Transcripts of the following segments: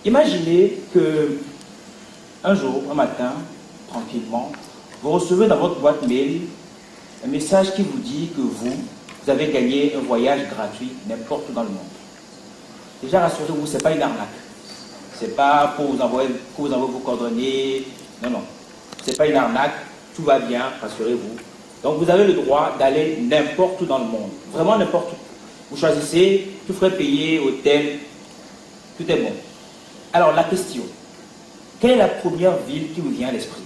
Imaginez que un jour, un matin, tranquillement, vous recevez dans votre boîte mail un message qui vous dit que vous avez gagné un voyage gratuit n'importe où dans le monde. Déjà, rassurez-vous, ce n'est pas une arnaque. Ce n'est pas pour vous envoyer vos coordonnées. Non, non. Ce n'est pas une arnaque. Tout va bien, rassurez-vous. Donc, vous avez le droit d'aller n'importe où dans le monde. Vraiment n'importe où. Vous choisissez, tout frais payé, hôtel, tout est bon. Alors, la question. Quelle est la première ville qui vous vient à l'esprit?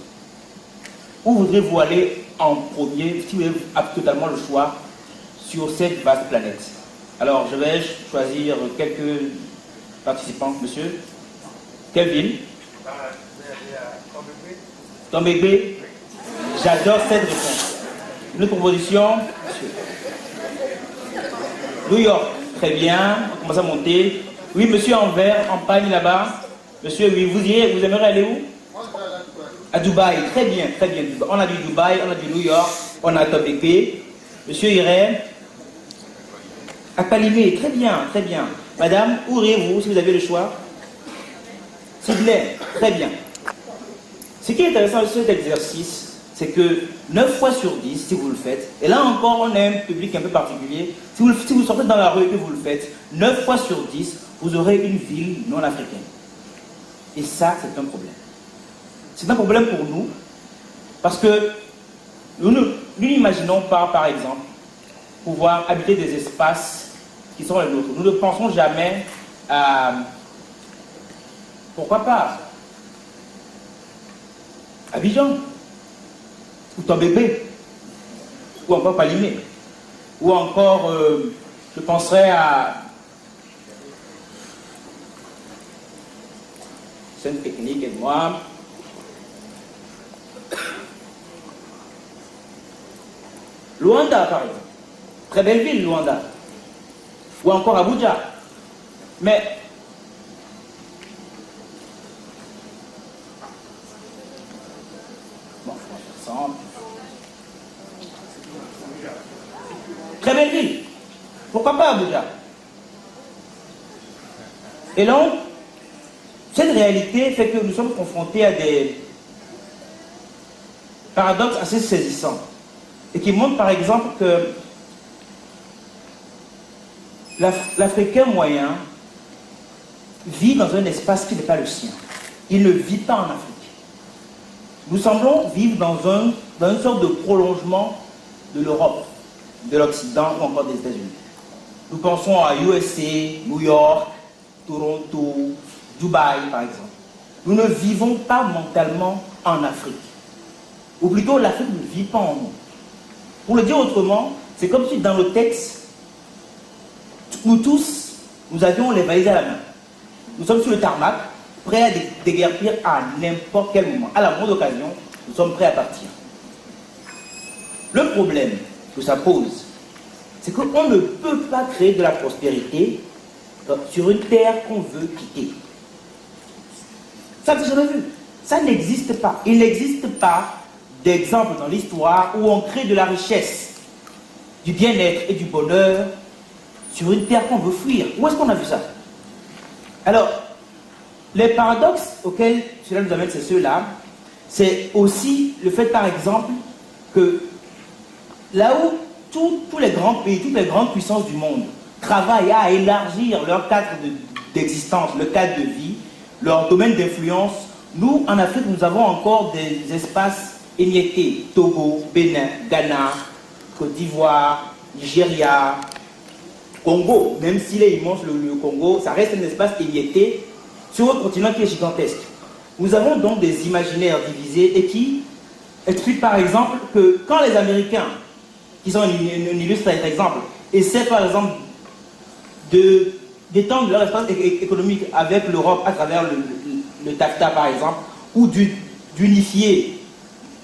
Où voudrez-vous aller en premier, si vous avez totalement le choix, sur cette vaste planète? Alors, je vais choisir quelques participants, monsieur. Quelle ville? Tombégbé. J'adore cette réponse. Une autre proposition, monsieur. New York, très bien. On commence à monter. Oui, monsieur Anvers, en Pagne là-bas. Monsieur, oui, vous aimeriez aller où? À Dubaï, très bien, très bien. On a du Dubaï, on a du New York, on a Tombégbé. Monsieur Irène, à Palimé, très bien, très bien. Madame, où irez-vous si vous avez le choix? Sydney, très bien. Ce qui est intéressant avec cet exercice, c'est que 9 fois sur 10, si vous le faites, et là encore, on a un public un peu particulier, si vous sortez dans la rue et que vous le faites, 9 fois sur 10, vous aurez une ville non africaine. Et ça, c'est un problème. C'est un problème pour nous, parce que nous n'imaginons pas, par exemple, pouvoir habiter des espaces qui sont les nôtres. Nous ne pensons jamais à... Pourquoi pas Abidjan, ou Tombégbé, ou encore Palimé, ou encore, je penserais à Sainte-Technique et moi. Luanda, par exemple. Très belle ville, Luanda. Ou encore Abuja. Mais bon, ensemble. Très belle ville. Pourquoi pas Abuja? Et donc, cette réalité fait que nous sommes confrontés à des paradoxes assez saisissants. Et qui montrent par exemple que l'Africain moyen vit dans un espace qui n'est pas le sien. Il ne vit pas en Afrique. Nous semblons vivre dans une sorte de prolongement de l'Europe, de l'Occident ou encore des États-Unis. Nous pensons à USA, New York, Toronto, Dubaï par exemple. Nous ne vivons pas mentalement en Afrique. Ou plutôt, l'Afrique ne vit pas en nous. Pour le dire autrement, c'est comme si dans le texte, nous tous, nous avions les valises à la main. Nous sommes sur le tarmac, prêts à déguerpir à n'importe quel moment. À la moindre occasion, nous sommes prêts à partir. Le problème que ça pose, c'est qu'on ne peut pas créer de la prospérité sur une terre qu'on veut quitter. Ça, vous avez vu. Ça n'existe pas. Il n'existe pas d'exemple dans l'histoire où on crée de la richesse, du bien-être et du bonheur sur une terre qu'on veut fuir. Où est-ce qu'on a vu ça? Alors, les paradoxes auxquels cela nous amène, c'est ceux-là. C'est aussi le fait, par exemple, que là où tous les grands pays, toutes les grandes puissances du monde travaillent à élargir leur cadre d'existence, le cadre de vie, leur domaine d'influence, nous, en Afrique, nous avons encore des espaces émiettés. Togo, Bénin, Ghana, Côte d'Ivoire, Nigeria, Congo. Même s'il est immense, le Congo, ça reste un espace émietté sur un continent qui est gigantesque. Nous avons donc des imaginaires divisés et qui expliquent par exemple que quand les Américains, qui sont un illustre exemple, essaient par exemple d'étendre leur espace économique avec l'Europe à travers le TAFTA par exemple, ou d'unifier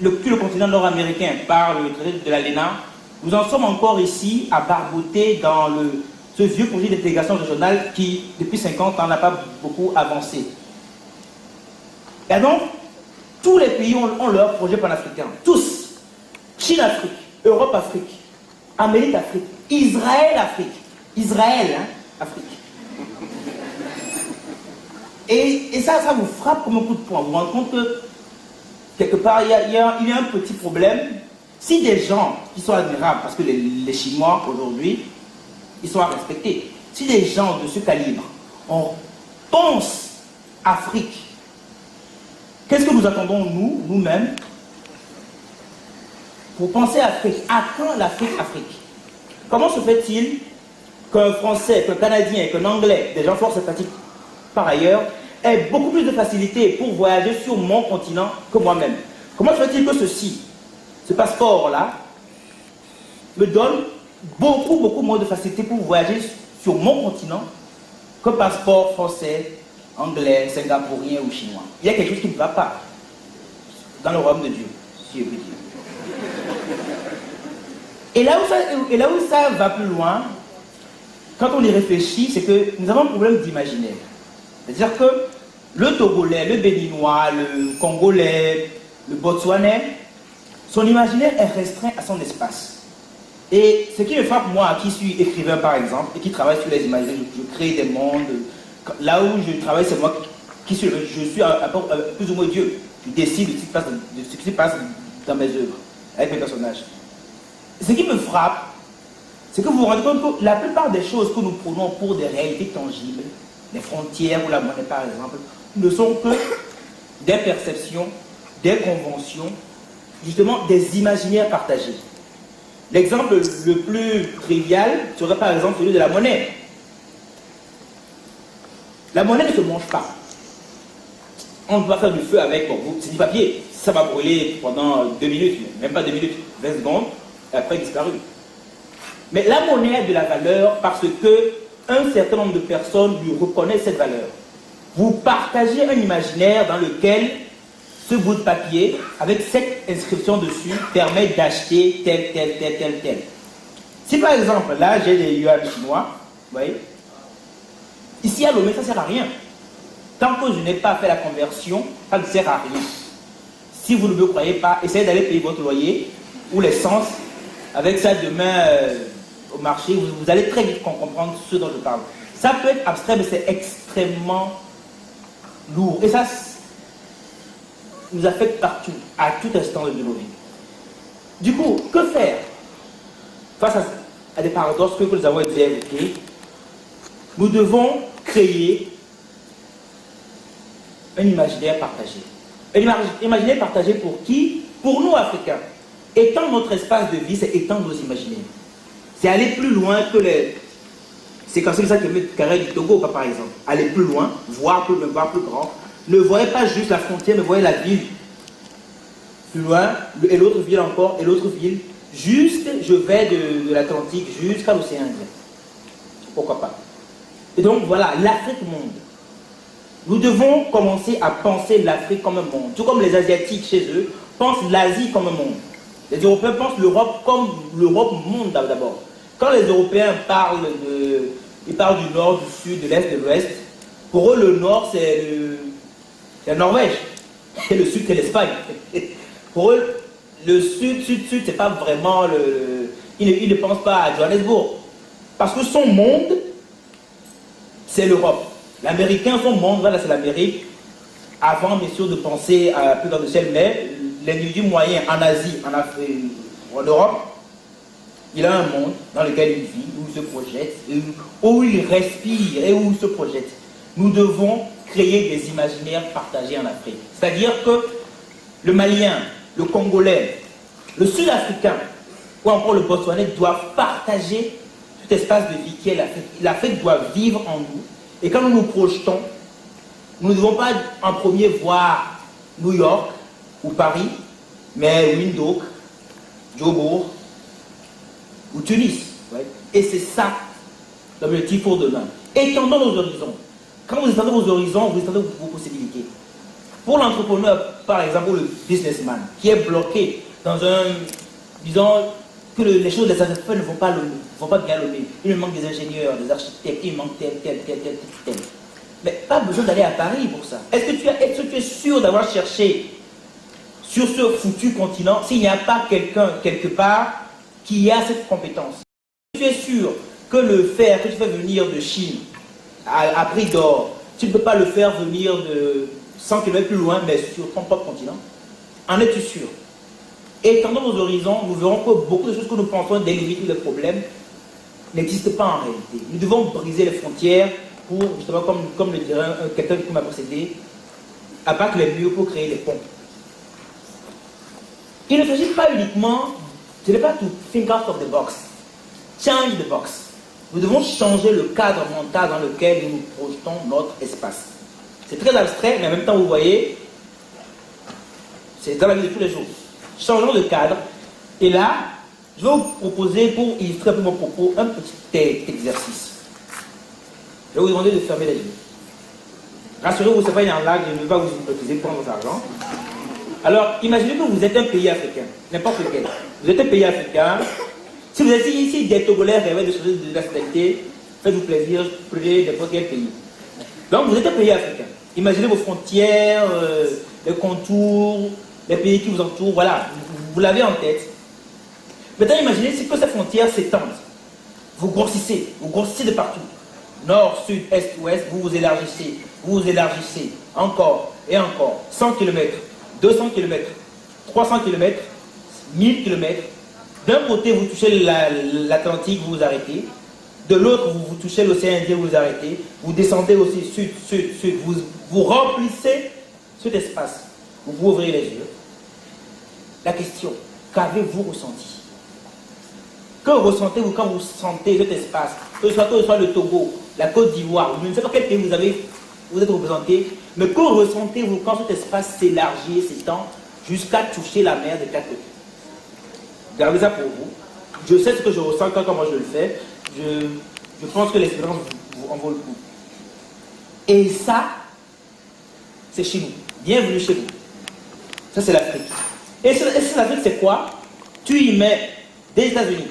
tout le continent nord-américain par le traité de l'ALENA, nous en sommes encore ici à barboter dans ce vieux projet d'intégration régionale qui, depuis 50 ans, n'a pas beaucoup avancé. Et donc, tous les pays ont leur projet panafricain. Tous. Chine-Afrique, Europe-Afrique, Amérique-Afrique, Israël-Afrique. Israël, hein, Afrique. Et ça vous frappe comme un coup de poing. Vous vous rendez compte que, quelque part, il y a un petit problème. Si des gens qui sont admirables, parce que les Chinois, aujourd'hui, ils sont à respecter. Si des gens de ce calibre, on pense Afrique, qu'est-ce que nous attendons, nous-mêmes, pour penser Afrique? À quand l'Afrique, Afrique? Comment se fait-il qu'un Français, qu'un Canadien, qu'un Anglais, des gens fort sympathiques par ailleurs, aient beaucoup plus de facilité pour voyager sur mon continent que moi-même? Comment se fait-il que ce passeport-là, me donne beaucoup moins de facilité pour voyager sur mon continent que passeport français, anglais, singapourien ou chinois? Il y a quelque chose qui ne va pas dans le royaume de Dieu, si je veux dire. Et là où ça va plus loin, quand on y réfléchit, c'est que nous avons un problème d'imaginaire. C'est-à-dire que le Togolais, le Béninois, le Congolais, le Botswanais, son imaginaire est restreint à son espace. Et ce qui me frappe, moi, qui suis écrivain par exemple, et qui travaille sur les imaginaires, je crée des mondes. Là où je travaille, c'est moi je suis plus ou moins Dieu. Je décide de ce qui se passe dans mes œuvres, avec mes personnages. Ce qui me frappe, c'est que vous vous rendez compte que la plupart des choses que nous prenons pour des réalités tangibles, les frontières ou la monnaie par exemple, ne sont que des perceptions, des conventions, justement des imaginaires partagés. L'exemple le plus trivial serait par exemple celui de la monnaie. La monnaie ne se mange pas. On ne peut pas faire du feu avec, bon, c'est du papier, ça va brûler pendant 2 minutes, même pas 2 minutes, 20 secondes, et après disparu. Mais la monnaie a de la valeur parce que un certain nombre de personnes lui reconnaissent cette valeur. Vous partagez un imaginaire dans lequel ce bout de papier, avec cette inscription dessus, permet d'acheter tel. Si par exemple, là j'ai des yuan chinois, vous voyez, ici à Lomé, ça ne sert à rien. Tant que je n'ai pas fait la conversion, ça ne sert à rien. Si vous ne me croyez pas, essayez d'aller payer votre loyer ou l'essence avec ça demain au marché, vous allez très vite comprendre ce dont je parle. Ça peut être abstrait, mais c'est extrêmement lourd. Et ça nous affecte partout, à tout instant de nos vies. Du coup, que faire face à des paradoxes que nous avons été évoqués? Nous devons créer un imaginaire partagé. Un imaginaire partagé pour qui? Pour nous, Africains. Étendre notre espace de vie, c'est étendre nos imaginaires. C'est aller plus loin que les... C'est comme ça que le carré du Togo, par exemple. Aller plus loin, voir plus grand. Ne voyez pas juste la frontière, mais voyez la ville. Plus loin, et l'autre ville encore, et l'autre ville. Juste, je vais de l'Atlantique jusqu'à l'océan Indien. Pourquoi pas? Et donc, voilà, l'Afrique monde. Nous devons commencer à penser l'Afrique comme un monde. Tout comme les Asiatiques chez eux pensent l'Asie comme un monde. Les Européens pensent l'Europe comme l'Europe monde d'abord. Quand les Européens parlent du nord, du sud, de l'est, de l'ouest, pour eux le nord c'est la Norvège et le sud c'est l'Espagne. Pour eux, le sud, c'est pas vraiment ils ne pensent pas à Johannesburg. Parce que son monde, c'est l'Europe. L'Américain, son monde, voilà, c'est l'Amérique. Avant, bien sûr, de penser à plus grande échelle, mais l'individu moyen en Asie, en Afrique, en Europe, il a un monde dans lequel il vit, où il se projette, où il respire et où il se projette. Nous devons créer des imaginaires partagés en Afrique. C'est-à-dire que le Malien, le Congolais, le Sud-Africain ou encore le Botswanais doivent partager cet espace de vie qui est l'Afrique. L'Afrique doit vivre en nous. Et quand nous nous projetons, nous ne devons pas en premier voir New York ou Paris, mais Windhoek, Jobourg ou Tunis. Ouais. Et c'est ça l'objectif pour demain. Étendons nos horizons. Quand vous étendez vos horizons, vous étendez vos possibilités. Pour l'entrepreneur, par exemple, ou le businessman, qui est bloqué dans un, disons, que les choses, les affaires ne vont pas bien lever. Il me manque des ingénieurs, des architectes, il me manque tel. Mais pas besoin d'aller à Paris pour ça. Est-ce que tu es sûr d'avoir cherché sur ce foutu continent s'il n'y a pas quelqu'un, quelque part, qui a cette compétence? Tu es sûr que le fer que tu fais venir de Chine à prix d'or tu ne peux pas le faire venir de 100 km plus loin, mais sur ton propre continent. En es-tu sûr? Étendons nos horizons, nous verrons que beaucoup de choses que nous pensons des limites ou des problèmes n'existent pas en réalité. Nous devons briser les frontières pour, justement, comme le dirait quelqu'un qui m'a précédé, abattre les murs pour créer les ponts. Il ne s'agit pas uniquement, ce n'est pas to think out of the box, change the box. Nous devons changer le cadre mental dans lequel nous projetons notre espace. C'est très abstrait, mais en même temps, vous voyez, c'est dans la vie de tous les jours. Changeons de cadre. Et là, je vais vous proposer, pour illustrer un peu mon propos, un petit exercice. Je vais vous demander de fermer les yeux. Rassurez-vous, ce n'est pas une arnaque, je ne vais pas vous hypnotiser, prendre votre argent. Alors, imaginez que vous êtes un pays africain, n'importe lequel. Vous êtes un pays africain. Si vous êtes ici, des Togolais rêvent de changer de nationalité, faites-vous plaisir, prenez n'importe quel pays. Donc, vous êtes un pays africain. Imaginez vos frontières, les contours, les pays qui vous entourent, voilà, vous l'avez en tête. Maintenant, imaginez que ces frontières s'étendent. Vous grossissez de partout. Nord, sud, est, ouest, vous vous élargissez, encore et encore. 100 km, 200 km, 300 km, 1000 km. D'un côté, vous touchez l'Atlantique, vous vous arrêtez. De l'autre, vous touchez l'océan Indien, vous vous arrêtez. Vous descendez aussi sud. Vous remplissez cet espace. Vous ouvrez les yeux. La question, qu'avez-vous ressenti? Que ressentez-vous quand vous sentez cet espace? Que ce soit le Togo, la Côte d'Ivoire, je ne sais pas quel pays vous êtes représenté, mais que ressentez-vous quand cet espace s'élargit et s'étend jusqu'à toucher la mer de quatre côtés? Gardez ça pour vous. Je sais ce que je ressens quand moi je le fais. Je pense que l'expérience vous en vaut le coup. Et ça, c'est chez nous. Bienvenue chez vous. Ça, c'est l'Afrique. Et l'Afrique, c'est quoi? Tu y mets des États-Unis,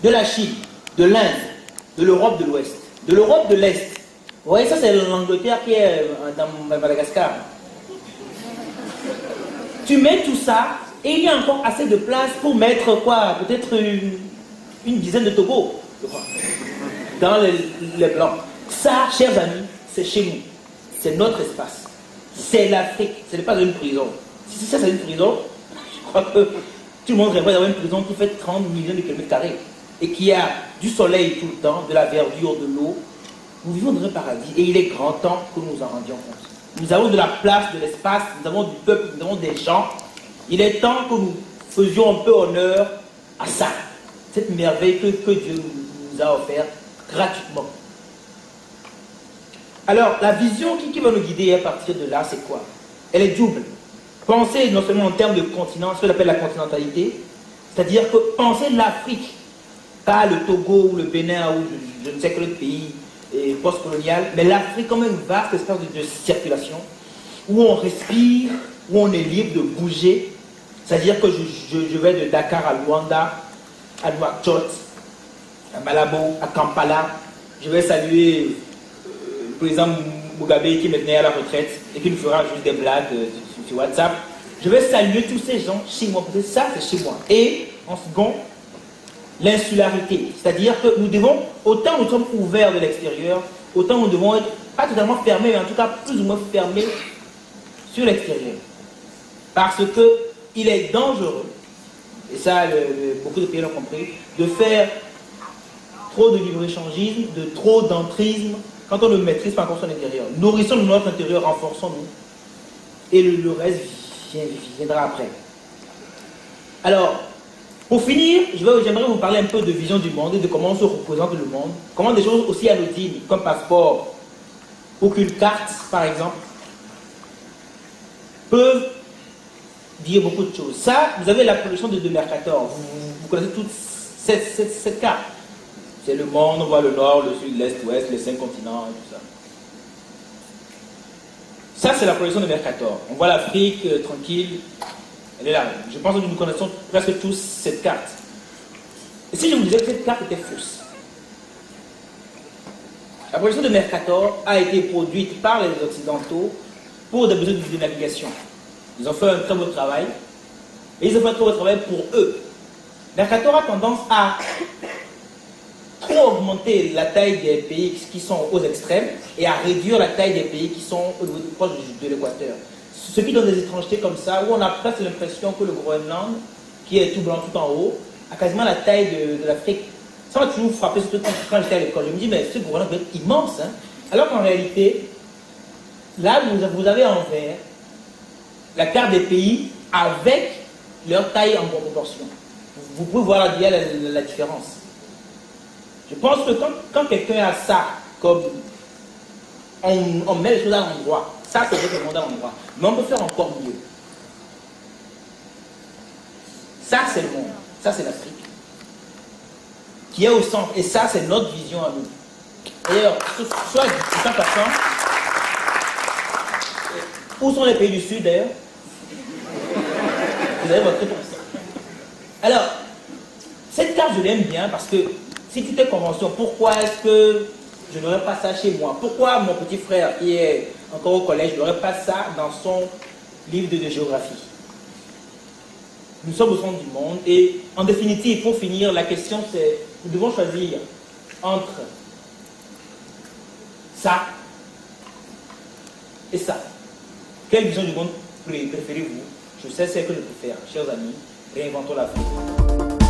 de la Chine, de l'Inde, de l'Europe de l'Ouest, de l'Europe de l'Est. Vous voyez, ça, c'est l'Angleterre qui est dans Madagascar. Tu mets tout ça, et il y a encore assez de place pour mettre quoi? Peut-être une dizaine de Togo, je crois, dans les blancs. Ça, chers amis, c'est chez nous. C'est notre espace. C'est l'Afrique. Ce n'est pas une prison. Si ça, c'est une prison, je crois que tout le monde rêverait d'avoir une prison qui fait 30 millions de kilomètres carrés et qui a du soleil tout le temps, de la verdure, de l'eau. Nous vivons dans un paradis et il est grand temps que nous en rendions compte. Nous avons de la place, de l'espace, nous avons du peuple, nous avons des gens. Il est temps que nous faisions un peu honneur à ça, cette merveille que Dieu nous a offerte gratuitement. Alors, la vision qui va nous guider à partir de là, c'est quoi? Elle est double. Pensez non seulement en termes de continent, ce qu'on appelle la continentalité, c'est-à-dire que pensez l'Afrique, pas le Togo ou le Bénin ou je ne sais quel autre pays post-colonial, mais l'Afrique comme un vaste espace de circulation où on respire, où on est libre de bouger. C'est-à-dire que je vais de Dakar à Luanda, à Nouakchott, à Malabo, à Kampala. Je vais saluer le président Mugabe qui maintenant est à la retraite et qui nous fera juste des blagues sur WhatsApp. Je vais saluer tous ces gens chez moi, parce que ça c'est chez moi. Et en second, l'insularité. C'est-à-dire que nous devons, autant nous sommes ouverts de l'extérieur, autant nous devons être pas totalement fermés, mais en tout cas plus ou moins fermés sur l'extérieur. Parce que il est dangereux, et ça beaucoup de pays l'ont compris, de faire trop de libre-échangisme, de trop d'entrisme, quand on ne maîtrise pas encore son intérieur. Nourrissons notre intérieur, renforçons-nous, et le reste viendra après. Alors, pour finir, j'aimerais vous parler un peu de vision du monde et de comment on se représente le monde, comment des choses aussi anodines, comme passeport, ou qu'une carte, par exemple, peuvent dire beaucoup de choses. Ça, vous avez la production de Mercator. Vous connaissez toute cette carte. C'est le monde, on voit le nord, le sud, l'est, l'ouest, les 5 continents et tout ça. Ça, c'est la production de Mercator. On voit l'Afrique tranquille. Elle est là. Je pense que nous connaissons presque tous cette carte. Et si je vous disais que cette carte était fausse? La production de Mercator a été produite par les Occidentaux pour des besoins de navigation. Ils ont fait un très beau travail. Et ils ont fait un très beau travail pour eux. Mercator a tendance à pour augmenter la taille des pays qui sont aux extrêmes et à réduire la taille des pays qui sont proches de l'équateur. Ce qui donne des étrangetés comme ça, où on a presque l'impression que le Groenland, qui est tout blanc tout en haut, a quasiment la taille de l'Afrique. Ça m'a toujours frappé, surtout quand j'étais à l'école. Je me dis, mais ce Groenland peut être immense. Hein? Alors qu'en réalité, là, vous avez en vert la carte des pays avec leur taille en proportion. Vous pouvez voir la différence. Je pense que quand quelqu'un a ça, comme on met les choses à l'endroit, ça c'est le monde à l'endroit, mais on peut faire encore mieux. Ça c'est le monde, ça c'est l'Afrique, qui est au centre, et ça c'est notre vision à nous. D'ailleurs, soit du temps passant, où sont les pays du Sud d'ailleurs? Vous avez votre réponse. Alors, cette carte je l'aime bien parce que si tu t'es convention, pourquoi est-ce que je n'aurais pas ça chez moi? Pourquoi mon petit frère qui est encore au collège n'aurait pas ça dans son livre de géographie? Nous sommes au centre du monde et en définitive, pour finir, la question c'est, nous devons choisir entre ça et ça. Quelle vision du monde préférez-vous? Je sais ce que je préfère, chers amis, réinventons l'Afrique.